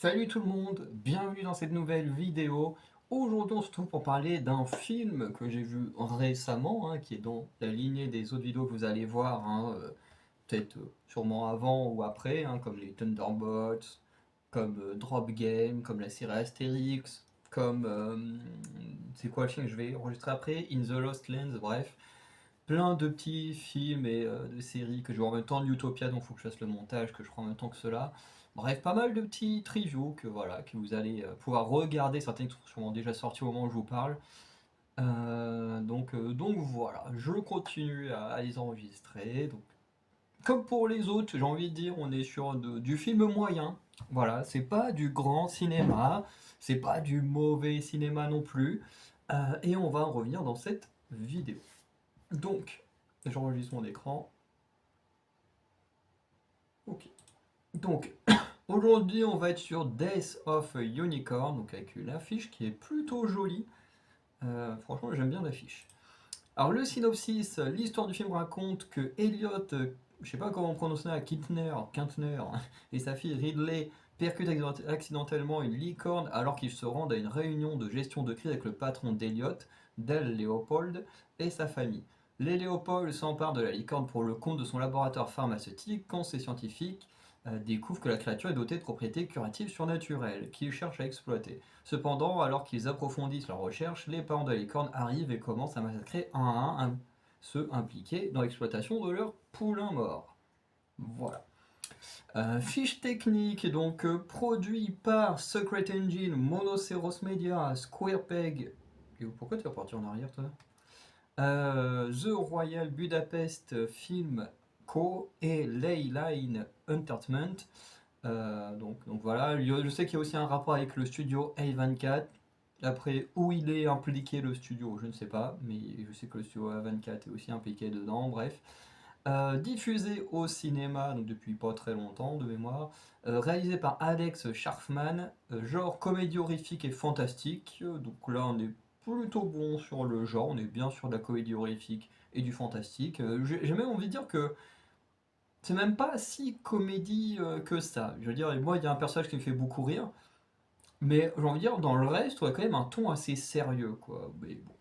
Salut tout le monde, bienvenue dans cette nouvelle vidéo. Aujourd'hui on se trouve pour parler d'un film que j'ai vu récemment, qui est dans la lignée des autres vidéos que vous allez voir, peut-être sûrement avant ou après, comme les Thunderbolts, comme Drop Game, comme la série Astérix, comme... c'est quoi le film que je vais enregistrer après? In the Lost Lands, bref. Plein de petits films et de séries que je vois en même temps de Utopia, donc il faut que je fasse le montage, que je prends en même temps que cela. Bref, pas mal de petits reviews que, voilà, que vous allez pouvoir regarder, certaines qui sont sûrement déjà sorties au moment où je vous parle. Donc voilà, je continue à les enregistrer. Donc, comme pour les autres, j'ai envie de dire, on est sur du film moyen. Voilà, c'est pas du grand cinéma, c'est pas du mauvais cinéma non plus. Et on va en revenir dans cette vidéo. Donc, j'enregistre mon écran. Ok. Donc, aujourd'hui, on va être sur Death of a Unicorn, donc avec une affiche qui est plutôt jolie. Franchement, j'aime bien l'affiche. Alors, le synopsis, l'histoire du film raconte que Elliot, je sais pas comment on prononce ça, Kintner, et sa fille Ridley percutent accidentellement une licorne alors qu'ils se rendent à une réunion de gestion de crise avec le patron d'Elliot, Del Leopold, et sa famille. Les Leopold s'emparent de la licorne pour le compte de son laboratoire pharmaceutique quand ces scientifiques découvrent que la créature est dotée de propriétés curatives surnaturelles, qu'ils cherchent à exploiter. Cependant, alors qu'ils approfondissent leurs recherches, les parents de la licorne arrivent et commencent à massacrer un à un ceux impliqués dans l'exploitation de leurs poulains morts. Voilà. Fiche technique, donc produit par Secret Engine, Monoceros Media, Square Peg. Et pourquoi tu es reparti en arrière, toi? The Royal Budapest Film Co. et Leyline Entertainment. Donc voilà, je sais qu'il y a aussi un rapport avec le studio A24. Après, où il est impliqué le studio, je ne sais pas, mais je sais que le studio A24 est aussi impliqué dedans, bref. Diffusé au cinéma donc depuis pas très longtemps de mémoire, réalisé par Alex Sharfman, genre comédie horrifique et fantastique. Donc là on est plutôt bon sur le genre, on est bien sur de la comédie horrifique et du fantastique. J'ai même envie de dire que c'est même pas si comédie que ça. Je veux dire, moi il y a un personnage qui me fait beaucoup rire, mais j'ai envie de dire dans le reste on a quand même un ton assez sérieux quoi. Mais bon.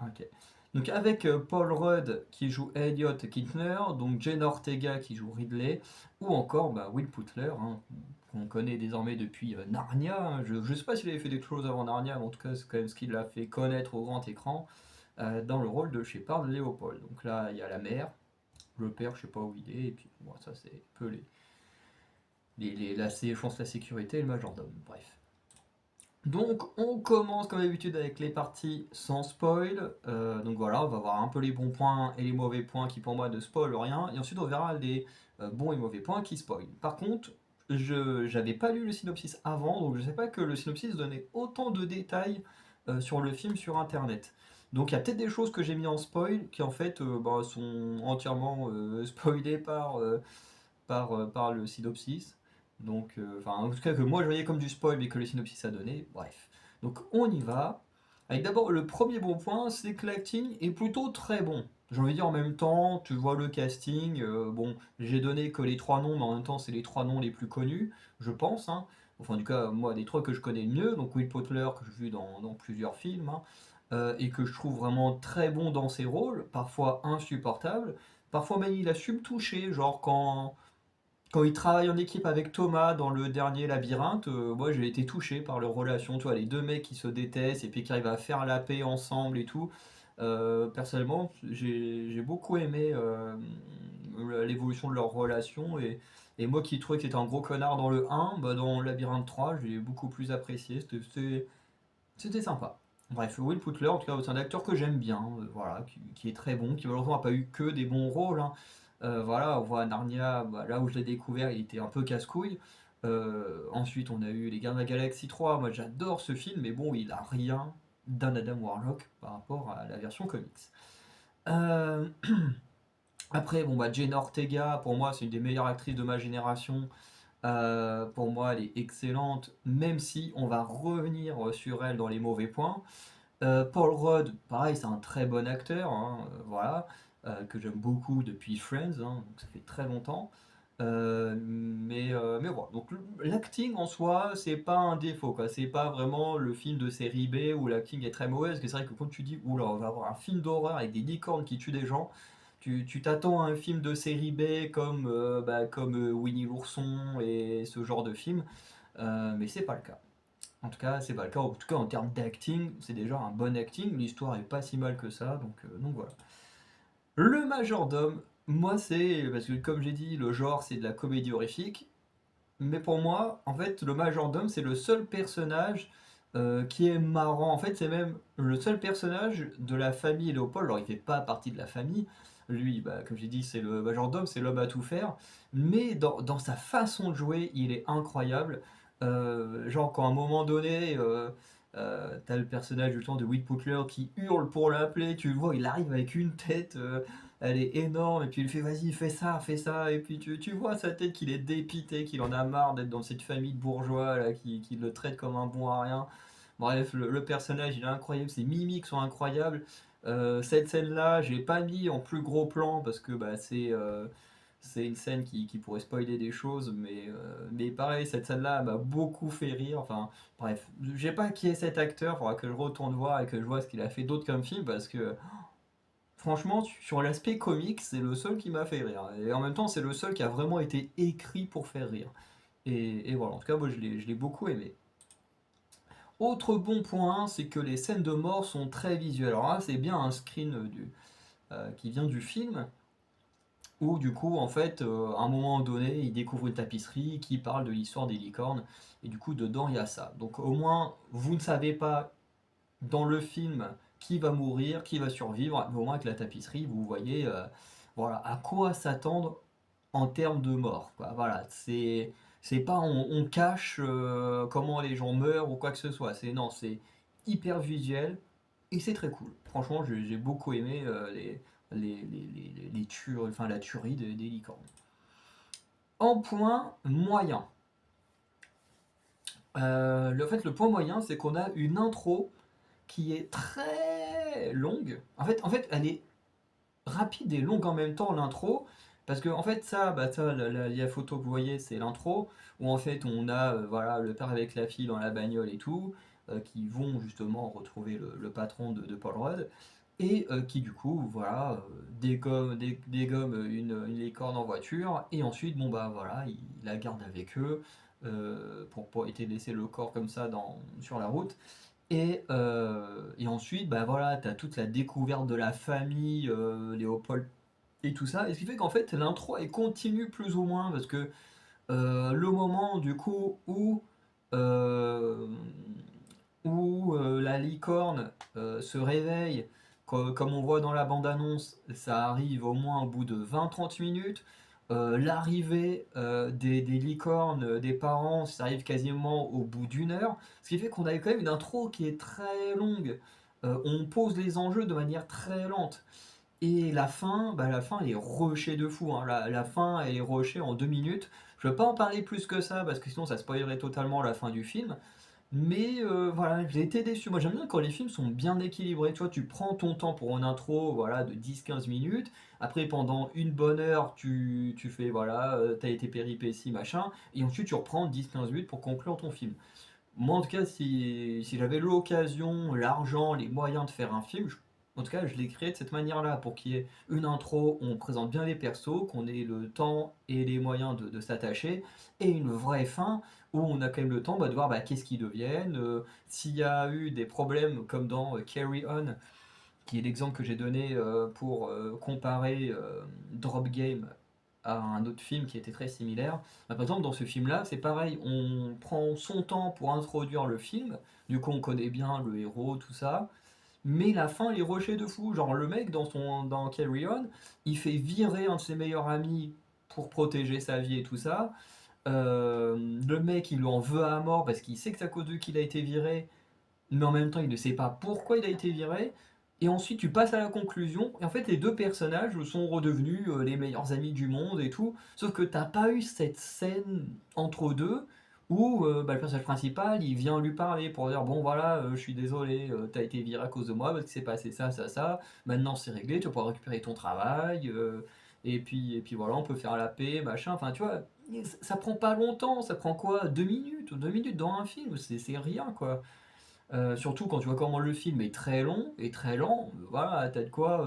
Ok. Donc avec Paul Rudd qui joue Elliot Kintner, donc Jenna Ortega qui joue Ridley, ou encore Will Putler, qu'on connaît désormais depuis Narnia. Je ne sais pas s'il avait fait des choses avant Narnia, mais en tout cas c'est quand même ce qui l'a fait connaître au grand écran, dans le rôle de Shepard Léopold. Donc là il y a la mère, le père je sais pas où il est, et puis bon, ça c'est un peu je pense la sécurité et le majordome, bref. Donc on commence comme d'habitude avec les parties sans spoil. Donc voilà, on va voir un peu les bons points et les mauvais points qui pour moi ne spoilent rien. Et ensuite on verra les bons et mauvais points qui spoilent. Par contre, je n'avais pas lu le synopsis avant, donc je ne sais pas que le synopsis donnait autant de détails sur le film sur internet. Donc il y a peut-être des choses que j'ai mis en spoil qui en fait sont entièrement spoilées par le synopsis. Donc, en tout cas, que moi je voyais comme du spoil, mais que le synopsis a donné. Bref. Donc, on y va. Avec d'abord le premier bon point, c'est que l'acting est plutôt très bon. J'ai envie de dire en même temps, tu vois le casting, bon, j'ai donné que les trois noms, mais en même temps, c'est les trois noms les plus connus, je pense. Enfin, du cas, moi, des trois que je connais le mieux, donc Will Poulter, que j'ai vu dans plusieurs films, et que je trouve vraiment très bon dans ses rôles, parfois insupportables, parfois même il a su me toucher, genre quand il travaille en équipe avec Thomas dans le dernier Labyrinthe, moi j'ai été touché par leur relation, tu vois, les deux mecs qui se détestent et puis qui arrivent à faire la paix ensemble et tout. Personnellement, j'ai beaucoup aimé l'évolution de leur relation et moi qui trouvais que c'était un gros connard dans le 1, dans Labyrinthe 3, j'ai beaucoup plus apprécié, c'était sympa. Bref, Will Putler, en tout cas, c'est un acteur que j'aime bien, voilà, qui est très bon, qui malheureusement n'a pas eu que des bons rôles. Voilà, on voit Narnia, là où je l'ai découvert, il était un peu casse-couille. Ensuite, on a eu Les Gardiens de la Galaxie 3, moi j'adore ce film, mais bon, il a rien d'un Adam Warlock par rapport à la version comics. Euh, Après, bon, Jenna Ortega, pour moi, c'est une des meilleures actrices de ma génération. Pour moi, elle est excellente, même si on va revenir sur elle dans les mauvais points. Paul Rudd, pareil, c'est un très bon acteur, voilà, que j'aime beaucoup depuis Friends, donc ça fait très longtemps. Mais voilà. Donc l'acting en soi, c'est pas un défaut, quoi. C'est pas vraiment le film de série B où l'acting est très mauvais. Parce que c'est vrai que quand tu dis, oula, on va avoir un film d'horreur avec des licornes qui tuent des gens, tu t'attends à un film de série B comme Winnie l'ourson et ce genre de film. Mais c'est pas le cas. En tout cas, c'est pas le cas. En tout cas, en termes d'acting, c'est déjà un bon acting. L'histoire est pas si mal que ça. Donc voilà. Le majordome, moi c'est, parce que comme j'ai dit, le genre c'est de la comédie horrifique, mais pour moi, en fait, le majordome c'est le seul personnage qui est marrant. En fait, c'est même le seul personnage de la famille Léopold. Alors, il fait pas partie de la famille. Lui, bah, comme j'ai dit, c'est le majordome, c'est l'homme à tout faire. Mais dans sa façon de jouer, il est incroyable. Genre, quand à un moment donné, t'as le personnage du temps de Will Putler qui hurle pour l'appeler, tu le vois, il arrive avec une tête, elle est énorme, et puis il fait vas-y, fais ça, et puis tu vois sa tête qu'il est dépité, qu'il en a marre d'être dans cette famille de bourgeois là, qui le traite comme un bon à rien. Bref, le personnage il est incroyable, ses mimiques sont incroyables. Cette scène-là, j'ai pas mis en plus gros plan parce que bah, c'est une scène qui pourrait spoiler des choses, mais pareil, cette scène-là m'a beaucoup fait rire. Enfin, bref, j'ai pas qui est cet acteur, faudra que je retourne voir et que je vois ce qu'il a fait d'autre comme film parce que franchement, sur l'aspect comique, c'est le seul qui m'a fait rire. Et en même temps, c'est le seul qui a vraiment été écrit pour faire rire. Et voilà, en tout cas, moi je l'ai beaucoup aimé. Autre bon point, c'est que les scènes de mort sont très visuelles. Alors là, c'est bien un screen qui vient du film, où du coup, en fait, à un moment donné, il découvre une tapisserie qui parle de l'histoire des licornes, et du coup, dedans, il y a ça. Donc au moins, vous ne savez pas dans le film qui va mourir, qui va survivre, mais au moins avec la tapisserie, vous voyez voilà, à quoi s'attendre en termes de mort, quoi. Voilà, c'est pas on cache comment les gens meurent ou quoi que ce soit. C'est non, c'est hyper visuel et c'est très cool. Franchement, j'ai beaucoup aimé les tueries, enfin la tuerie des licornes. En point moyen. Le point moyen, c'est qu'on a une intro qui est très longue. En fait, elle est rapide et longue en même temps, l'intro. Parce que, en fait, ça la photo que vous voyez, c'est l'intro. Où, en fait, on a voilà, le père avec la fille dans la bagnole et tout. Qui vont justement retrouver le patron de Paul Rudd. Et qui, du coup, voilà, dégomme une licorne en voiture. Et ensuite, bon, bah voilà, il la garde avec eux. Pour pas éviter de laisser le corps comme ça sur la route. Et ensuite, bah voilà, t'as toute la découverte de la famille, Léopold et tout ça. Et ce qui fait qu'en fait, l'intro elle continue plus ou moins parce que le moment du coup euh, où la licorne se réveille, comme on voit dans la bande-annonce, ça arrive au moins au bout de 20-30 minutes. L'arrivée des licornes, des parents, ça arrive quasiment au bout d'1 heure. Ce qui fait qu'on a quand même une intro qui est très longue. On pose les enjeux de manière très lente. Et la fin elle est rushée de fou, hein. La fin elle est rushée en 2 minutes. Je ne veux pas en parler plus que ça parce que sinon ça spoilerait totalement la fin du film. Mais voilà, j'ai été déçu. Moi j'aime bien quand les films sont bien équilibrés. Tu vois, tu prends ton temps pour une intro voilà, de 10-15 minutes. Après, pendant une bonne heure, tu fais, voilà, t'as été péripéties, machin. Et ensuite, tu reprends 10-15 minutes pour conclure ton film. Moi, en tout cas, si j'avais l'occasion, l'argent, les moyens de faire un film, en tout cas, je l'ai créé de cette manière-là, pour qu'il y ait une intro où on présente bien les persos, qu'on ait le temps et les moyens de s'attacher, et une vraie fin où on a quand même le temps de voir qu'est-ce qu'ils deviennent, s'il y a eu des problèmes comme dans Carry On, qui est l'exemple que j'ai donné pour comparer Drop Game à un autre film qui était très similaire. Par exemple, dans ce film-là, c'est pareil, on prend son temps pour introduire le film, du coup on connaît bien le héros, tout ça, mais la fin il est rushée de fou. Genre le mec dans Carry On, il fait virer un de ses meilleurs amis pour protéger sa vie et tout ça. Le mec il lui en veut à mort parce qu'il sait que c'est à cause de lui qu'il a été viré, mais en même temps il ne sait pas pourquoi il a été viré. Et ensuite tu passes à la conclusion, et en fait les deux personnages sont redevenus les meilleurs amis du monde et tout, sauf que t'as pas eu cette scène entre eux deux où le personnage principal il vient lui parler pour dire bon voilà je suis désolé, t'as été viré à cause de moi parce que c'est passé ça, maintenant c'est réglé, tu vas pouvoir récupérer ton travail, et puis voilà, on peut faire la paix, machin, enfin tu vois, ça prend pas longtemps, ça prend quoi? 2 minutes, 2 minutes dans un film, c'est rien quoi. Surtout quand tu vois comment le film est très long et très lent, voilà, t'as de quoi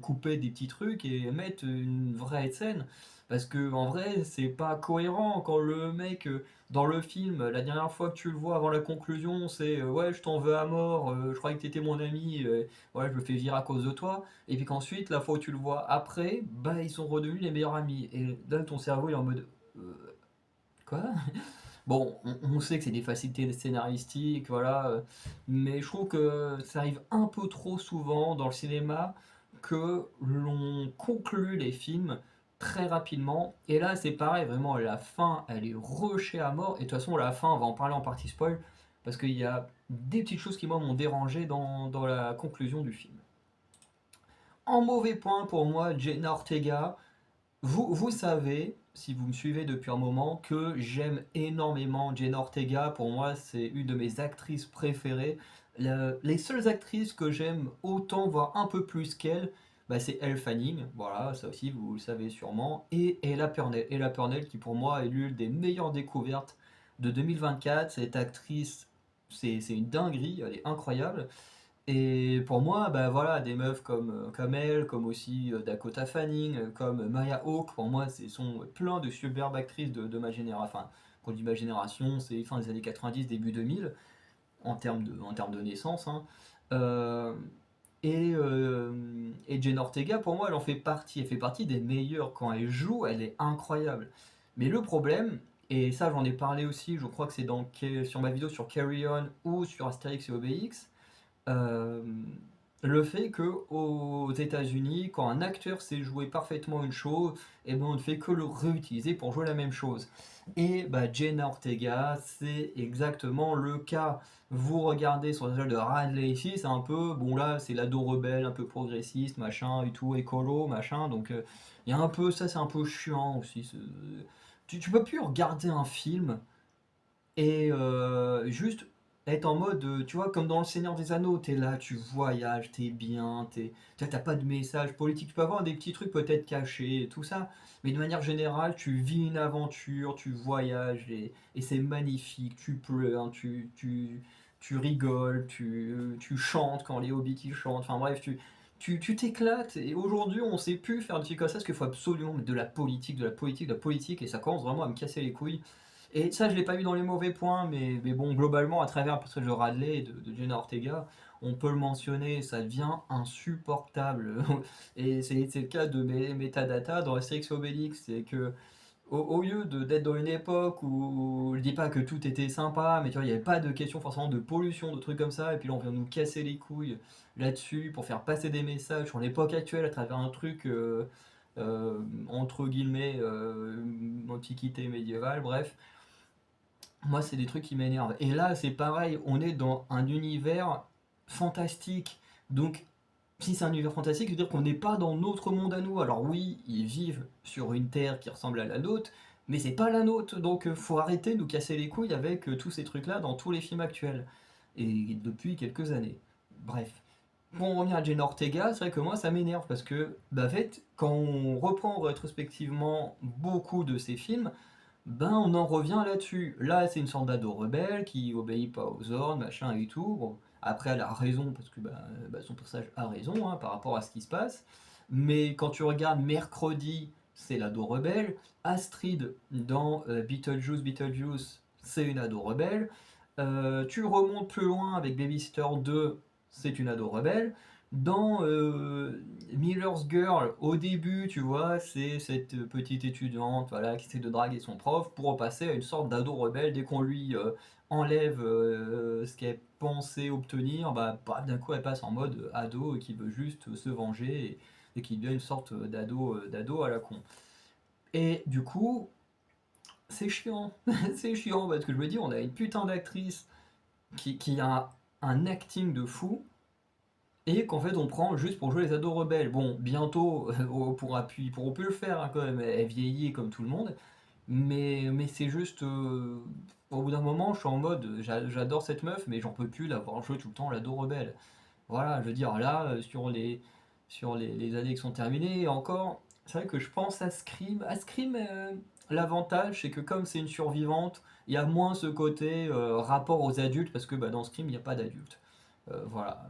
couper des petits trucs et mettre une vraie scène. Parce que en vrai, c'est pas cohérent quand le mec dans le film, la dernière fois que tu le vois avant la conclusion, c'est ouais, je t'en veux à mort, je croyais que t'étais mon ami, ouais, je me fais virer à cause de toi. Et puis qu'ensuite, la fois où tu le vois après, bah ils sont redevenus les meilleurs amis. Et là, ton cerveau il est en mode quoi? Bon, on sait que c'est des facilités scénaristiques, voilà, mais je trouve que ça arrive un peu trop souvent dans le cinéma que l'on conclut les films très rapidement. Et là, c'est pareil, vraiment, la fin, elle est rushée à mort. Et de toute façon, la fin, on va en parler en partie spoil, parce qu'il y a des petites choses qui, moi, m'ont dérangé dans la conclusion du film. En mauvais point pour moi, Jenna Ortega. Vous savez, si vous me suivez depuis un moment, que j'aime énormément Jenna Ortega. Pour moi, c'est une de mes actrices préférées. Les seules actrices que j'aime autant, voire un peu plus qu'elle, bah, c'est Elle Fanning. Voilà, ça aussi, vous le savez sûrement. Et Ella Purnell. Ella Purnell, qui pour moi est l'une des meilleures découvertes de 2024. Cette actrice, c'est une dinguerie, elle est incroyable. Et pour moi, bah voilà, des meufs comme elle, comme aussi Dakota Fanning, comme Maya Hawke, pour moi, ce sont plein de superbes actrices de ma génération. Enfin, quand on dit ma génération, c'est fin des années 90, début 2000, en termes de naissance, hein. Euh, et Jenna Ortega, pour moi, elle en fait partie. Elle fait partie des meilleures. Quand elle joue, elle est incroyable. Mais le problème, et ça j'en ai parlé aussi, je crois que c'est sur ma vidéo sur Carry On ou sur Astérix et Obélix, euh, le fait que aux États-Unis, quand un acteur sait jouer parfaitement une chose, et ben on ne fait que le réutiliser pour jouer la même chose. Et bah, Jenna Ortega, c'est exactement le cas. Vous regardez sur le de Radley ici, c'est un peu, bon là, c'est l'ado rebelle, un peu progressiste, machin, et tout, écolo, machin, donc il y a un peu, ça c'est un peu chiant aussi. Tu peux plus regarder un film et juste être en mode, tu vois, comme dans Le Seigneur des Anneaux, t'es là, tu voyages, t'es bien, t'as pas de message politique, tu peux avoir des petits trucs peut-être cachés, et tout ça, mais de manière générale, tu vis une aventure, tu voyages, et c'est magnifique, tu pleures, tu rigoles, tu chantes quand les hobbits ils chantent, enfin bref, tu t'éclates, et aujourd'hui on sait plus faire des trucs comme ça, parce qu'il faut absolument mettre de la politique, de la politique, de la politique, et ça commence vraiment à me casser les couilles. Et ça, je l'ai pas eu dans les mauvais points, mais bon, globalement, à travers le personnage de Radley et de Jenna Ortega, on peut le mentionner, ça devient insupportable. Et c'est le cas de Metadata dans Astérix et Obélix, c'est que au lieu d'être dans une époque où je dis pas que tout était sympa, mais tu vois, il n'y avait pas de question forcément de pollution, de trucs comme ça, et puis là on vient nous casser les couilles là-dessus pour faire passer des messages sur l'époque actuelle à travers un truc entre guillemets antiquité médiévale, bref. Moi, c'est des trucs qui m'énervent. Et là, c'est pareil, on est dans un univers fantastique. Donc, si c'est un univers fantastique, ça veut dire qu'on n'est pas dans notre monde à nous. Alors oui, ils vivent sur une terre qui ressemble à la nôtre, mais c'est pas la nôtre. Donc, faut arrêter de nous casser les couilles avec tous ces trucs-là dans tous les films actuels. Et depuis quelques années. Bref. Pour en revenir à Jane Ortega, c'est vrai que moi ça m'énerve parce que, bah, en fait, quand on reprend rétrospectivement beaucoup de ces films, ben on en revient là-dessus. Là, c'est une sorte d'ado rebelle qui obéit pas aux ordres, machin et tout. Bon, après, elle a raison parce que son personnage a raison hein, par rapport à ce qui se passe. Mais quand tu regardes Mercredi, c'est l'ado rebelle. Astrid dans Beetlejuice, c'est une ado rebelle. Tu remontes plus loin avec Babysitter 2, c'est une ado rebelle. Dans Miller's Girl, au début, tu vois, c'est cette petite étudiante voilà, qui essaie de draguer son prof pour repasser à une sorte d'ado rebelle. Dès qu'on lui enlève ce qu'elle pensait obtenir, bah, d'un coup, elle passe en mode ado qui veut juste se venger et qui devient une sorte d'ado à la con. Et du coup, c'est chiant. C'est chiant parce que je me dis, on a une putain d'actrice qui a un acting de fou et qu'en fait on prend juste pour jouer les ados rebelles. Bon, bientôt on pourront plus le faire hein, quand même, elle vieillit comme tout le monde, mais c'est juste au bout d'un moment je suis en mode j'adore cette meuf mais j'en peux plus l'avoir joué tout le temps l'ado rebelle. Voilà, je veux dire là sur les années qui sont terminées encore c'est vrai que je pense à Scream. À Scream, l'avantage, c'est que comme c'est une survivante, il y a moins ce côté rapport aux adultes, parce que bah, dans Scream, il n'y a pas d'adultes. Voilà.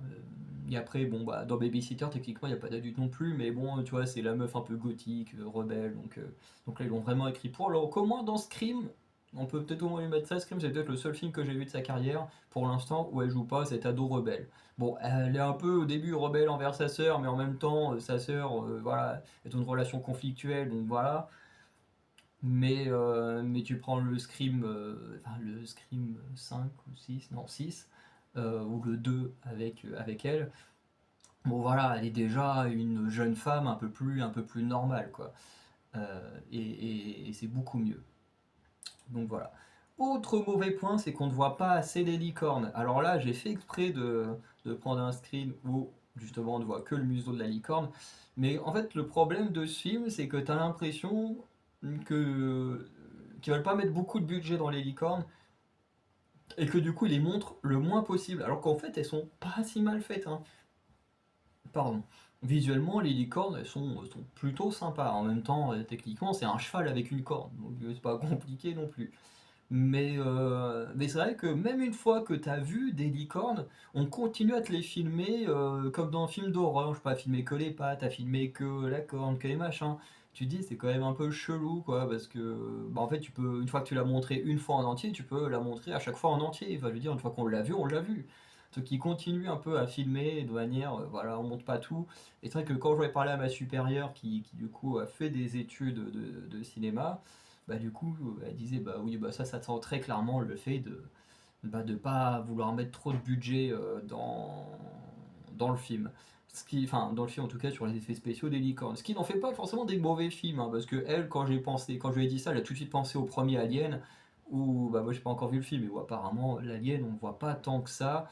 Et après, bon, bah, dans Babysitter, techniquement, il n'y a pas d'adultes non plus, mais bon, tu vois, c'est la meuf un peu gothique, rebelle, donc là, ils l'ont vraiment écrit pour. Alors qu'au moins, dans Scream, on peut peut-être au moins lui mettre ça. Scream, c'est peut-être le seul film que j'ai vu de sa carrière, pour l'instant, où elle joue pas cet ado rebelle. Bon, elle est un peu au début rebelle envers sa sœur, mais en même temps, sa sœur, voilà, est une relation conflictuelle, donc voilà. Mais tu prends le Scream, enfin, le Scream 5 ou 6 non 6 ou le 2 avec elle. Bon voilà, elle est déjà une jeune femme un peu plus normale, quoi. Et c'est beaucoup mieux. Donc voilà. Autre mauvais point, c'est qu'on ne voit pas assez les licornes. Alors là, j'ai fait exprès de prendre un screen où justement on ne voit que le museau de la licorne. Mais en fait, le problème de ce film, c'est que tu as l'impression que qu'ils veulent pas mettre beaucoup de budget dans les licornes et que du coup ils les montrent le moins possible. Alors qu'en fait, elles sont pas si mal faites, hein. Pardon. Visuellement, les licornes, elles sont plutôt sympas. En même temps, techniquement, c'est un cheval avec une corne, donc c'est pas compliqué non plus. Mais c'est vrai que même une fois que tu as vu des licornes, on continue à te les filmer comme dans un film d'horreur. Je sais pas, filmer que les pattes, à filmer que la corne, que les machins. Tu te dis, c'est quand même un peu chelou, quoi, parce que, bah, en fait, une fois que tu l'as montré une fois en entier, tu peux la montrer à chaque fois en entier. Enfin, je veux dire, une fois qu'on l'a vu, on l'a vu. Ce qui continue un peu à filmer de manière, voilà, on montre pas tout. Et c'est vrai que quand je vais parler à ma supérieure qui du coup a fait des études de cinéma, bah du coup elle disait bah oui bah ça sent très clairement le fait de pas vouloir mettre trop de budget dans le film. Enfin dans le film en tout cas sur les effets spéciaux des licornes. Ce qui n'en fait pas forcément des mauvais films, hein, parce que elle quand je lui ai dit ça, elle a tout de suite pensé au premier Alien, où bah moi j'ai pas encore vu le film, mais où apparemment l'Alien on ne voit pas tant que ça,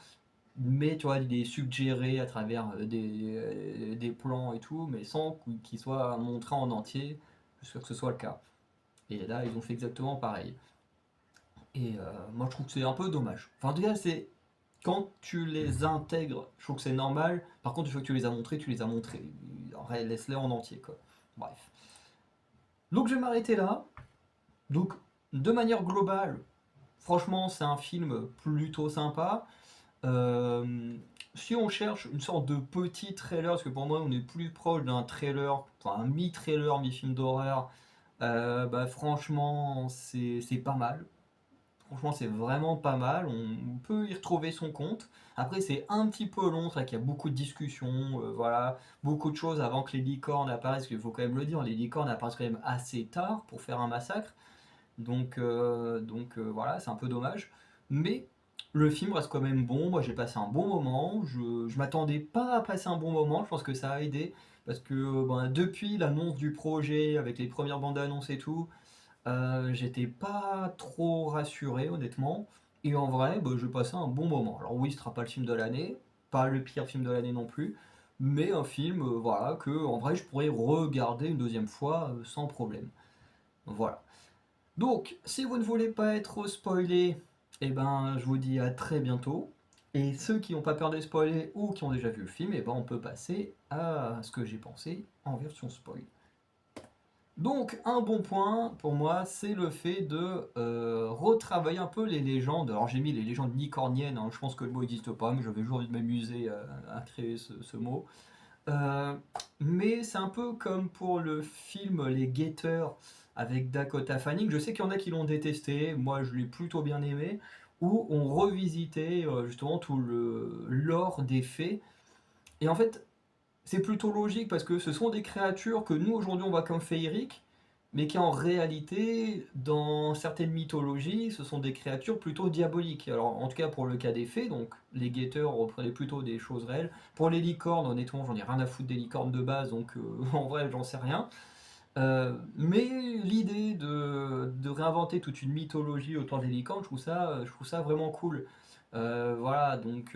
mais tu vois il est suggéré à travers des plans et tout, mais sans qu'il soit montré en entier, je suis sûr que ce soit le cas. Et là, ils ont fait exactement pareil. Et moi, je trouve que c'est un peu dommage. Enfin, en tout cas, c'est quand tu les intègres, je trouve que c'est normal. Par contre, une fois que tu les as montrés, tu les as montrés. Laisse-les en entier, quoi. Bref. Donc, je vais m'arrêter là. Donc, de manière globale, franchement, c'est un film plutôt sympa. Euh, Si on cherche une sorte de petit trailer, parce que pour moi, on est plus proche d'un trailer, enfin un mi-trailer, mi-film d'horreur, bah franchement, c'est pas mal. Franchement, c'est vraiment pas mal. On peut y retrouver son compte. Après, c'est un petit peu long, c'est vrai qu'il y a beaucoup de discussions, voilà, beaucoup de choses avant que les licornes apparaissent. Parce qu'il faut quand même le dire, les licornes apparaissent quand même assez tard pour faire un massacre. Donc voilà, c'est un peu dommage. Mais le film reste quand même bon. Moi, j'ai passé un bon moment. Je m'attendais pas à passer un bon moment. Je pense que ça a aidé. Parce que ben, depuis l'annonce du projet, avec les premières bandes annonces et tout, j'étais pas trop rassuré, honnêtement. Et en vrai, bah, je passais un bon moment. Alors oui, ce sera pas le film de l'année, pas le pire film de l'année non plus, mais un film, voilà, que en vrai je pourrais regarder une deuxième fois sans problème. Voilà. Donc, si vous ne voulez pas être spoilé, eh ben, je vous dis à très bientôt. Et ceux qui n'ont pas peur de spoiler ou qui ont déjà vu le film, eh ben, on peut passer à ce que j'ai pensé en version spoil. Donc un bon point pour moi, c'est le fait de retravailler un peu les légendes. Alors j'ai mis les légendes nicorniennes, hein, je pense que le mot n'existe pas, mais j'avais juste envie de m'amuser à créer ce mot. Euh, mais c'est un peu comme pour le film Les Guetteurs avec Dakota Fanning. Je sais qu'il y en a qui l'ont détesté, moi je l'ai plutôt bien aimé, où on revisitait justement tout le lore des fées. Et en fait, c'est plutôt logique parce que ce sont des créatures que nous aujourd'hui on voit comme féeriques, mais qui en réalité, dans certaines mythologies, ce sont des créatures plutôt diaboliques. Alors en tout cas pour le cas des fées, donc les guetteurs reprenaient plutôt des choses réelles. Pour les licornes, honnêtement, j'en ai rien à foutre des licornes de base, donc en vrai j'en sais rien. Mais l'idée de réinventer toute une mythologie autour des licornes, je trouve ça vraiment cool. Voilà, donc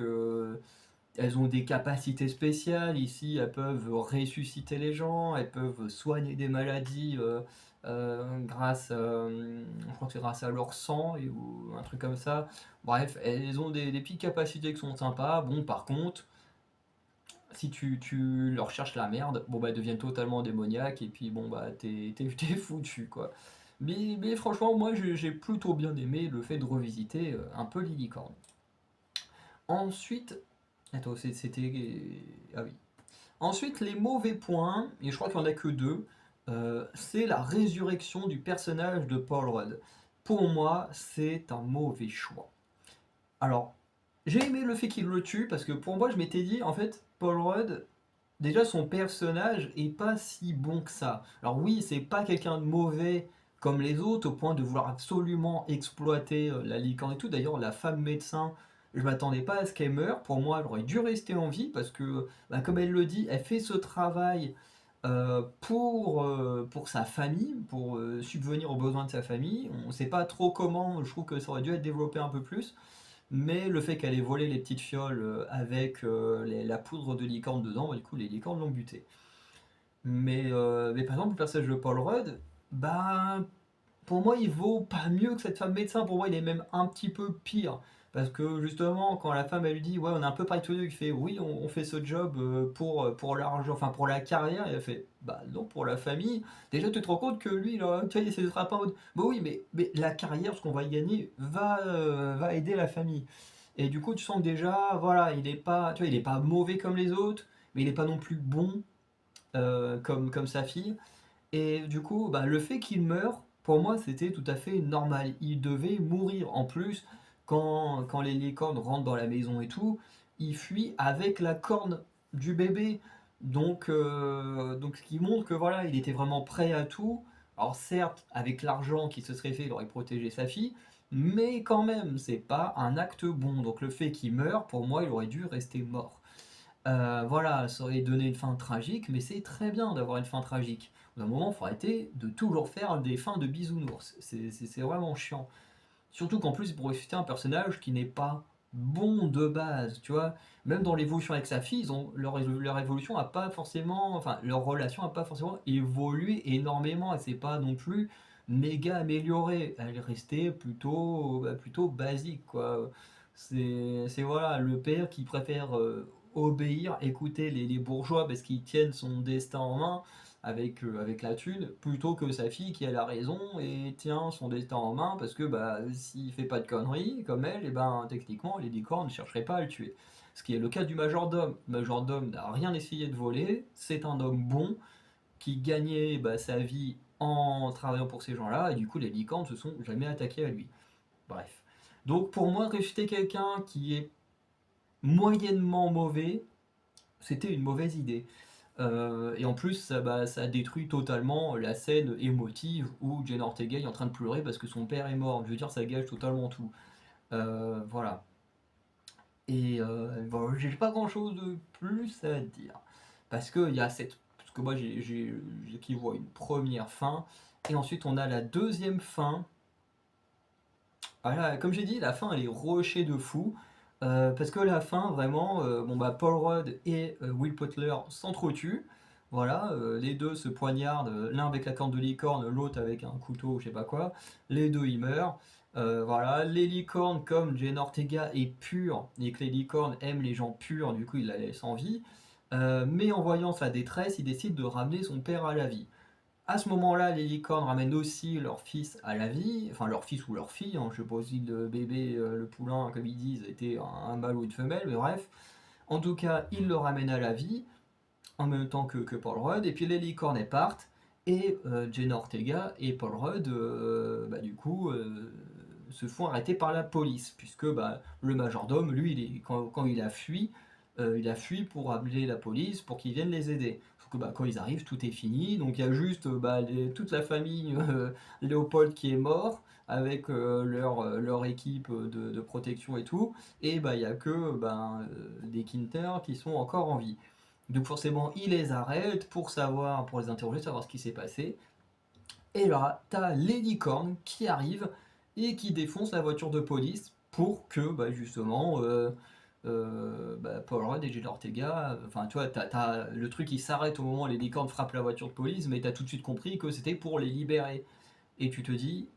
elles ont des capacités spéciales. Ici, elles peuvent ressusciter les gens, elles peuvent soigner des maladies je crois que c'est grâce à leur sang ou un truc comme ça. Bref, elles ont des petites capacités qui sont sympas. Bon, par contre, si tu leur cherches la merde, bon bah elles deviennent totalement démoniaques et puis bon bah t'es foutu quoi. Mais franchement, moi j'ai plutôt bien aimé le fait de revisiter un peu les licornes. Ensuite, attends, c'était. Ah oui. Ensuite, les mauvais points, et je crois qu'il n'y en a que deux, c'est la résurrection du personnage de Paul Rudd. Pour moi, c'est un mauvais choix. Alors, j'ai aimé le fait qu'il le tue, parce que pour moi, je m'étais dit, en fait, Paul Rudd, déjà son personnage est pas si bon que ça. Alors oui, c'est pas quelqu'un de mauvais comme les autres, au point de vouloir absolument exploiter la licorne et tout. D'ailleurs, la femme médecin, je m'attendais pas à ce qu'elle meure. Pour moi, elle aurait dû rester en vie, parce que, bah, comme elle le dit, elle fait ce travail pour sa famille, pour subvenir aux besoins de sa famille. On ne sait pas trop comment, je trouve que ça aurait dû être développé un peu plus. Mais le fait qu'elle ait volé les petites fioles avec la poudre de licorne dedans, bah, du coup les licornes l'ont buté. Mais par exemple, le personnage de Paul Rudd, bah, pour moi, il vaut pas mieux que cette femme médecin. Pour moi, il est même un petit peu pire. Parce que justement, quand la femme elle lui dit, ouais, on a un peu parlé tous les deux, il fait, oui, on fait ce job pour l'argent, enfin pour la carrière, et elle fait, bah non, pour la famille. Déjà, tu te rends compte que lui, là, tu vois, il essaie de se rattraper en mode, bah oui, mais la carrière, ce qu'on va y gagner, va aider la famille. Et du coup, tu sens que déjà, voilà, il est pas, tu vois, il est pas mauvais comme les autres, mais il est pas non plus bon comme sa fille. Et du coup, bah, le fait qu'il meure, pour moi, c'était tout à fait normal. Il devait mourir. En plus, quand les licornes rentrent dans la maison et tout, il fuit avec la corne du bébé. Donc ce qui montre que voilà, il était vraiment prêt à tout. Alors certes, avec l'argent qui se serait fait, il aurait protégé sa fille, mais quand même, c'est pas un acte bon. Donc le fait qu'il meure, pour moi, il aurait dû rester mort. Voilà, ça aurait donné une fin tragique, mais c'est très bien d'avoir une fin tragique. Au bout d'un moment, il faut arrêter de toujours faire des fins de bisounours. C'est vraiment chiant. Surtout qu'en plus, pour ressusciter un personnage qui n'est pas bon de base, tu vois. Même dans l'évolution avec sa fille, leur évolution a pas forcément, enfin, leur relation a pas forcément évolué énormément. Elle s'est pas non plus méga améliorée. Elle est restée plutôt basique, quoi. C'est voilà, le père qui préfère obéir, écouter les bourgeois parce qu'ils tiennent son destin en main avec la thune, plutôt que sa fille qui a la raison et tient son destin en main parce que bah, s'il fait pas de conneries comme elle, et ben techniquement les licornes ne chercheraient pas à le tuer. Ce qui est le cas du majordome. Le majordome n'a rien essayé de voler, c'est un homme bon qui gagnait bah, sa vie en travaillant pour ces gens-là, et du coup les licornes se sont jamais attaquées à lui. Bref. Donc pour moi, rejeter quelqu'un qui est moyennement mauvais, c'était une mauvaise idée. Et en plus, ça détruit totalement la scène émotive où Jenna Ortega est en train de pleurer parce que son père est mort. Je veux dire, ça gâche totalement tout. Voilà. Et bon, j'ai pas grand chose de plus à dire. Parce que il y a cette. Parce que moi, qui vois une première fin. Et ensuite, on a la deuxième fin. Voilà, comme j'ai dit, la fin elle est rushée de fou. Parce que la fin, vraiment, bon bah Paul Rudd et Will Butler s'entretuent. Voilà, les deux se poignardent, l'un avec la corne de licorne, l'autre avec un couteau, je sais pas quoi. Les deux ils meurent. Voilà, les licornes, comme Jane Ortega est pure et que les licornes aiment les gens purs, du coup il la laisse en vie. Mais en voyant sa détresse, il décide de ramener son père à la vie. À ce moment-là, les licornes ramènent aussi leur fils à la vie, enfin leur fils ou leur fille, hein, je sais pas si le bébé, le poulain, comme ils disent, était un mâle ou une femelle, mais bref. En tout cas, ils le ramènent à la vie, en même temps que Paul Rudd, et puis les licornes elles partent, et Jenna Ortega et Paul Rudd, bah, du coup, se font arrêter par la police, puisque bah, le majordome, lui, quand il a fui pour appeler la police pour qu'ils viennent les aider. Sauf que bah, quand ils arrivent, tout est fini, donc il y a juste bah, toute la famille Léopold qui est mort, avec leur équipe de protection et tout, et bah, il n'y a que bah, des Kinter qui sont encore en vie. Donc forcément, ils les arrêtent pour les interroger, savoir ce qui s'est passé. Et là, t'as les licornes qui arrivent et qui défoncent la voiture de police pour que, bah, justement, bah, Paul Rudd et Jill Ortega, enfin, tu vois, t'as le truc qui s'arrête au moment où les licornes frappent la voiture de police, mais t'as tout de suite compris que c'était pour les libérer. Et tu te dis,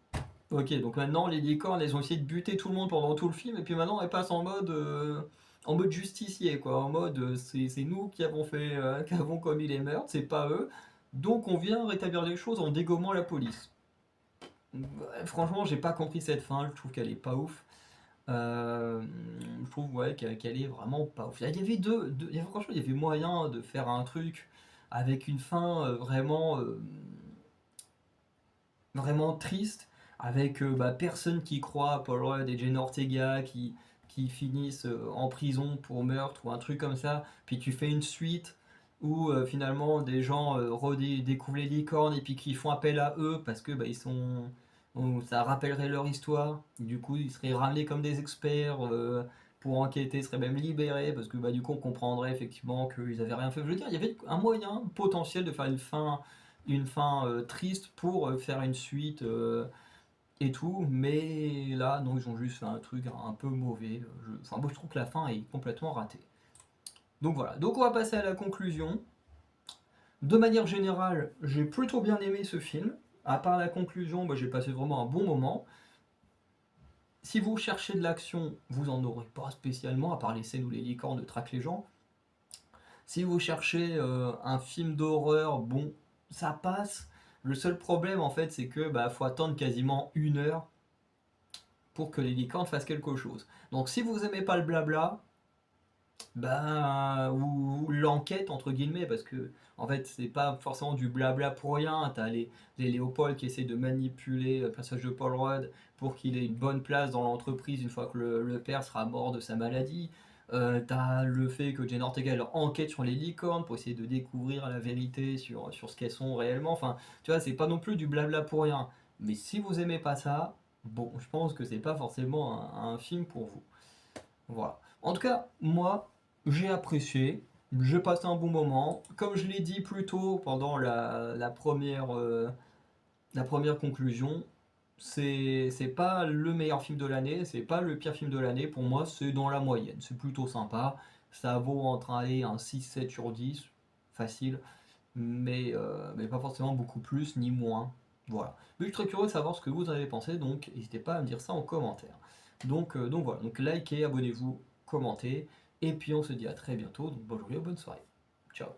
ok, donc maintenant les licornes, elles ont essayé de buter tout le monde pendant tout le film, et puis maintenant elles passent en mode, en mode justicier, quoi, en mode c'est nous qui avons fait, qui avons commis les meurtres, c'est pas eux, donc on vient rétablir les choses en dégommant la police. Ouais, franchement, j'ai pas compris cette fin, je trouve qu'elle est pas ouf. Euh, je trouve ouais, qu'elle est vraiment pas ouf. Il y avait franchement, il y avait moyen de faire un truc avec une fin vraiment triste, avec personne qui croit à Paul Rudd et Jenna Ortega qui finissent en prison pour meurtre ou un truc comme ça, puis tu fais une suite où finalement des gens découvrent les licornes et puis qui font appel à eux parce que ça rappellerait leur histoire, du coup ils seraient ramenés comme des experts pour enquêter, seraient même libérés parce que du coup on comprendrait effectivement qu'ils avaient rien fait. Je veux dire, il y avait un moyen potentiel de faire une fin triste pour faire une suite et tout, mais là, non, ils ont juste fait un truc un peu mauvais. Enfin, moi, je trouve que la fin est complètement ratée. Donc voilà, donc on va passer à la conclusion. De manière générale, j'ai plutôt bien aimé ce film. À part la conclusion, j'ai passé vraiment un bon moment. Si vous cherchez de l'action, vous en aurez pas spécialement, à part les scènes où les licornes traquent les gens. Si vous cherchez un film d'horreur, bon, ça passe. Le seul problème en fait, c'est que faut attendre quasiment 1 heure pour que les licornes fassent quelque chose. Donc si vous aimez pas le blabla, ou l'enquête entre guillemets, parce que en fait c'est pas forcément du blabla pour rien. T'as les Léopold qui essaient de manipuler le personnage de Paul Rudd pour qu'il ait une bonne place dans l'entreprise une fois que le père sera mort de sa maladie. T'as le fait que Jenna Ortega leur enquête sur les licornes pour essayer de découvrir la vérité sur ce qu'elles sont réellement. Enfin, tu vois, c'est pas non plus du blabla pour rien. Mais si vous aimez pas ça, bon, je pense que c'est pas forcément un film pour vous. Voilà. En tout cas, moi, j'ai apprécié, j'ai passé un bon moment. Comme je l'ai dit plus tôt pendant la première conclusion, c'est pas le meilleur film de l'année, c'est pas le pire film de l'année. Pour moi, c'est dans la moyenne. C'est plutôt sympa. Ça vaut entre aller un 6-7/10, facile, mais pas forcément beaucoup plus ni moins. Voilà. Mais je suis très curieux de savoir ce que vous en avez pensé, donc n'hésitez pas à me dire ça en commentaire. Donc voilà, donc likez, abonnez-vous, commentez, et puis on se dit à très bientôt, donc bonne journée ou bonne soirée. Ciao.